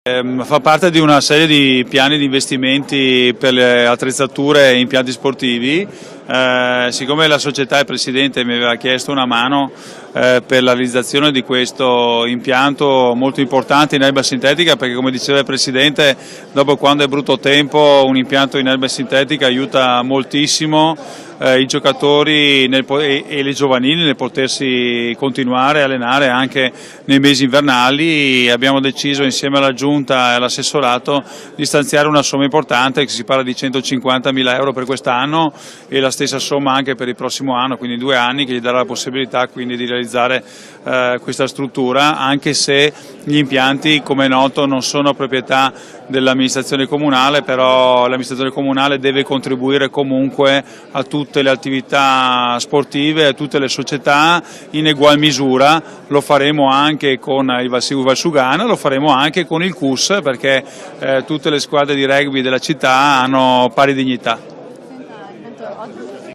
Fa parte di una serie di piani di investimenti per le attrezzature e impianti sportivi. Siccome la società e il Presidente mi aveva chiesto una mano per la realizzazione di questo impianto molto importante in erba sintetica, perché come diceva il Presidente, dopo quando è brutto tempo un impianto in erba sintetica aiuta moltissimo i giocatori e le giovanili nel potersi continuare a allenare anche nei mesi invernali. Abbiamo deciso insieme alla Giunta e all'assessorato di stanziare una somma importante, che si parla di 150.000 euro per quest'anno e la stessa somma anche per il prossimo anno, quindi 2 anni, che gli darà la possibilità quindi di realizzare questa struttura, anche se gli impianti, come è noto, non sono proprietà dell'amministrazione comunale, però l'amministrazione comunale deve contribuire comunque a tutte le attività sportive, a tutte le società in egual misura. Lo faremo anche con il Valsivo Valsugana, lo faremo anche con il CUS, perché tutte le squadre di rugby della città hanno pari dignità.